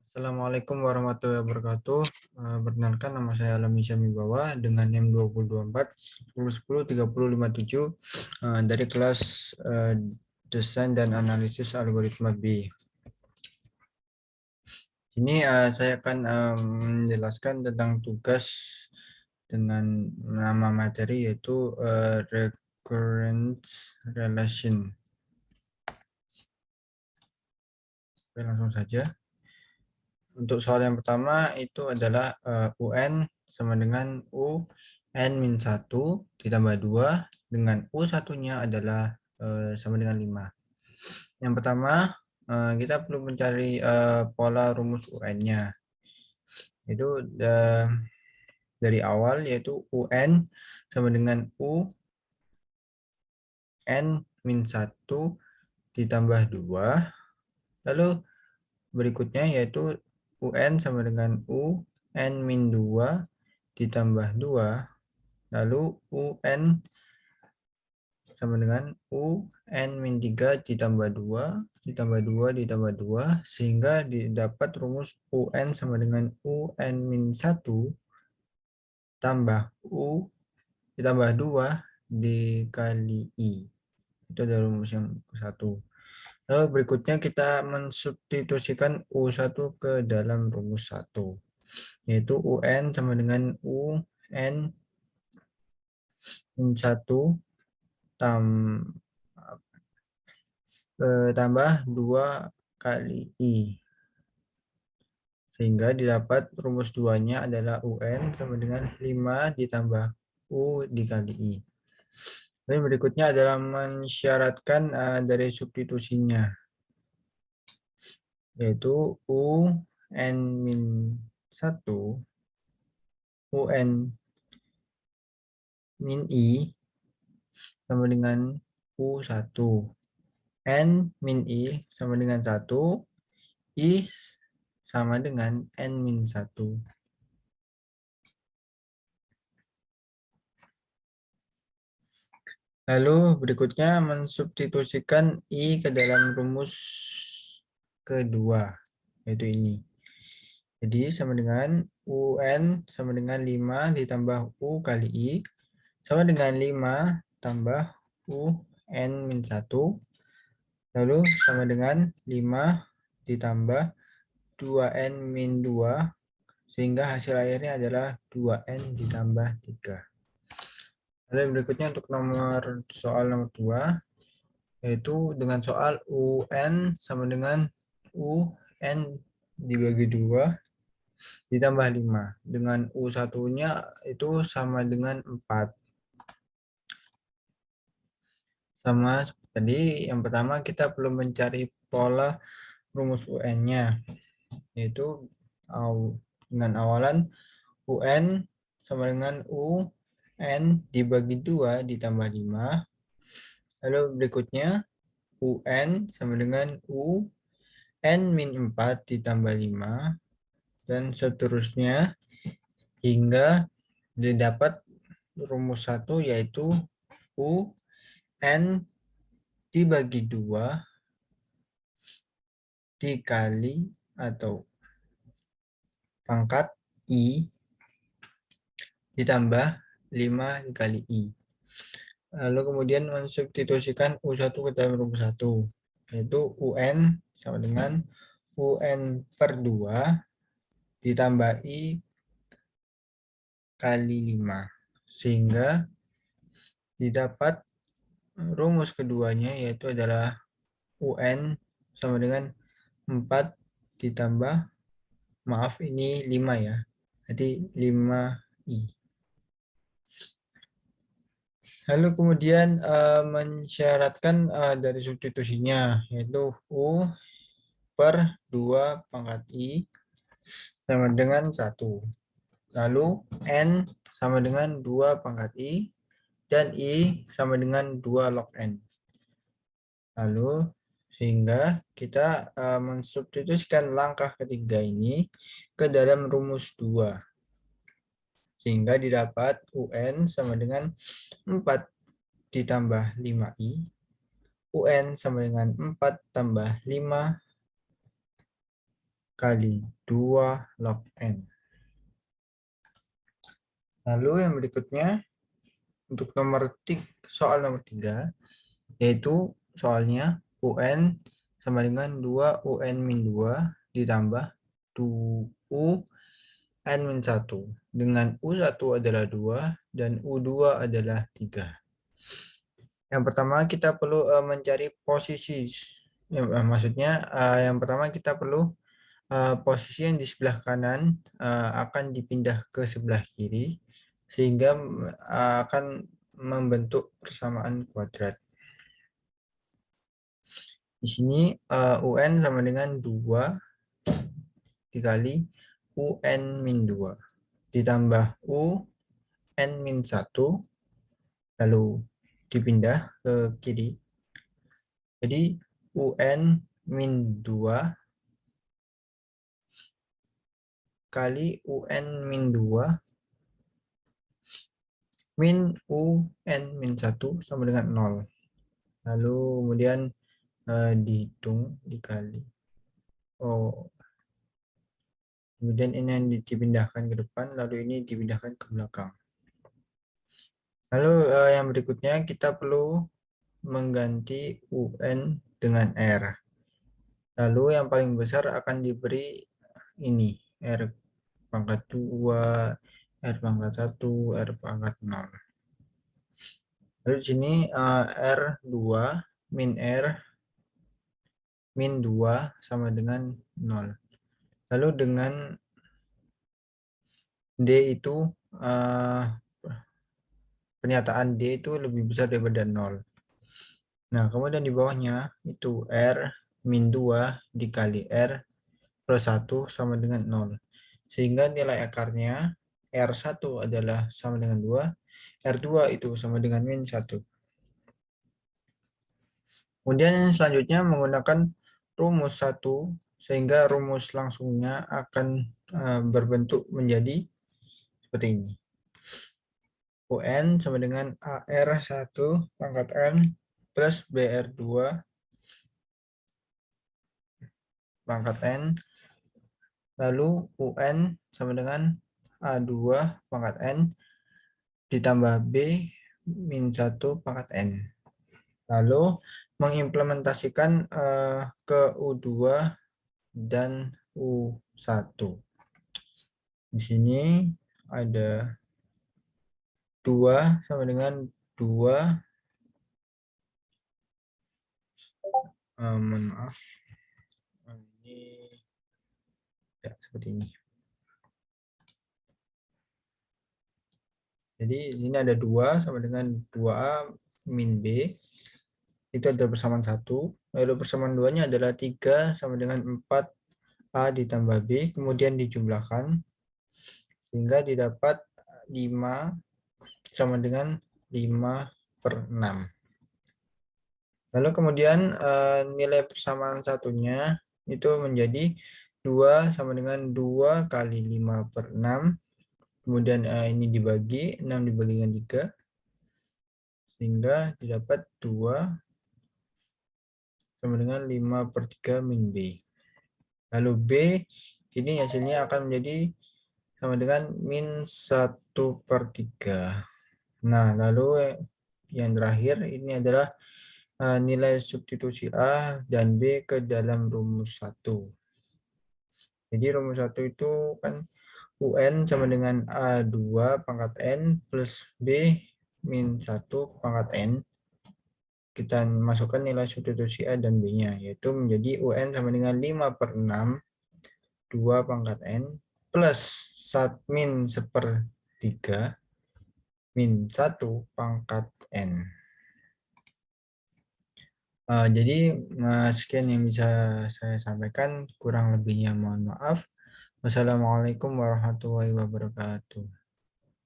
Assalamualaikum warahmatullahi wabarakatuh. Perkenalkan, nama saya Alami Syamibawa dengan NIM 2024 10 3057 dari kelas Desain dan Analisis Algoritma B. Ini saya akan menjelaskan tentang tugas dengan nama materi yaitu Recurrence Relation. Oke, langsung saja. Untuk soal yang pertama itu adalah UN sama dengan UN-1 ditambah 2 dengan U1-nya adalah sama dengan 5. Yang pertama, kita perlu mencari pola rumus UN-nya. Itu dari awal yaitu UN sama dengan UN-1 ditambah 2. Lalu berikutnya yaitu UN sama dengan UN-2 ditambah 2, lalu UN sama dengan UN-3 ditambah 2, ditambah 2, ditambah 2, sehingga didapat rumus UN sama dengan UN-1 tambah U ditambah 2 dikali I. Itu adalah rumus yang satu. Lalu berikutnya kita mensubstitusikan U1 ke dalam rumus 1, yaitu UN sama dengan UN-1 tambah 2 kali I. Sehingga didapat rumus 2-nya adalah UN sama dengan 5 ditambah U dikali I. Dan berikutnya adalah mensyaratkan dari substitusinya, yaitu UN-1 UN-I sama dengan U1. N-I sama dengan 1, I sama dengan N-1. Lalu berikutnya mensubstitusikan I ke dalam rumus kedua, yaitu ini. Jadi sama dengan UN sama dengan 5 ditambah U kali I sama dengan 5 tambah UN-1. Lalu sama dengan 5 ditambah 2N-2, sehingga hasil akhirnya adalah 2N ditambah 3. Lalu berikutnya untuk soal nomor 2, yaitu dengan soal UN sama dengan UN dibagi 2 ditambah 5. Dengan U1-nya itu sama dengan 4. Sama seperti tadi, yang pertama kita perlu mencari pola rumus UN-nya, yaitu dengan awalan UN sama dengan UN dibagi 2 ditambah 5. Lalu berikutnya UN sama dengan UN-4 ditambah 5. Dan seterusnya hingga didapat rumus 1 yaitu UN dibagi 2 dikali atau pangkat I ditambah 5 dikali I. Lalu kemudian mensubstitusikan U1 ke dalam rumus 1, yaitu UN sama dengan UN per 2 ditambah I kali 5. Sehingga didapat rumus keduanya yaitu adalah UN sama dengan 4 ditambah, maaf ini 5 ya, jadi 5I. Lalu kemudian mensyaratkan dari substitusinya, yaitu U per 2 pangkat I sama dengan 1. Lalu N sama dengan 2 pangkat I, dan I sama dengan 2 log N. Lalu sehingga kita mensubstitusikan langkah ketiga ini ke dalam rumus 2. Sehingga didapat UN sama dengan 4 ditambah 5I. UN sama dengan 4 tambah 5 kali 2 log N. Lalu yang berikutnya, untuk soal nomor 3, yaitu soalnya UN sama dengan 2 UN min 2 ditambah 2 UN min 1. Dengan U1 adalah 2 dan U2 adalah 3. Yang pertama kita perlu mencari posisi. Maksudnya yang pertama kita perlu posisi yang di sebelah kanan akan dipindah ke sebelah kiri sehingga akan membentuk persamaan kuadrat. Di sini UN sama dengan 2 dikali UN min 2 ditambah UN min 1 lalu dipindah ke kiri. Jadi UN min 2 kali UN min 2 min UN min 1 sama dengan 0. Lalu kemudian dihitung dikali. Kemudian ini yang dipindahkan ke depan, lalu ini dipindahkan ke belakang. Lalu yang berikutnya kita perlu mengganti UN dengan R. Lalu yang paling besar akan diberi ini, R pangkat 2, R pangkat 1, R pangkat 0. Lalu di sini R2 min R min 2 sama dengan 0. Lalu dengan D itu pernyataan D itu lebih besar daripada 0. Nah, kemudian di bawahnya itu R min 2 dikali R plus 1 sama dengan 0. Sehingga nilai akarnya R1 adalah sama dengan 2, R2 itu sama dengan min 1. Kemudian yang selanjutnya menggunakan rumus 1, sehingga rumus langsungnya akan berbentuk menjadi seperti ini. UN sama dengan AR1 pangkat N plus BR2 pangkat N. Lalu UN sama dengan A2 pangkat N ditambah B min 1 pangkat N. Lalu mengimplementasikan ke U2 dan U1. Di sini ada 2 sama dengan 2. Mohon maaf. Ini ya, seperti ini. Jadi ini ada 2 sama dengan 2A min B. Itu adalah persamaan 1. Lalu persamaan 2-nya adalah 3 sama dengan 4A ditambah B. Kemudian dijumlahkan. Sehingga didapat 5 sama dengan 5/6. Lalu kemudian nilai persamaan satunya itu menjadi 2 sama dengan 2 kali 5/6. Kemudian ini dibagi, 6 dibagi dengan 3. Sehingga didapat 2 sama dengan 5/3 min B. Lalu B ini hasilnya akan menjadi sama dengan min 1/3. Nah, lalu yang terakhir ini adalah nilai substitusi A dan B ke dalam rumus 1. Jadi rumus 1 itu kan UN sama dengan A2 pangkat N plus B min 1 pangkat N. Kita masukkan nilai substitusi A dan B-nya, yaitu menjadi UN sama dengan 5/6 2 pangkat N plus min 1/3 min 1 pangkat N. Jadi sekian yang bisa saya sampaikan, kurang lebihnya mohon maaf. Wassalamualaikum warahmatullahi wabarakatuh.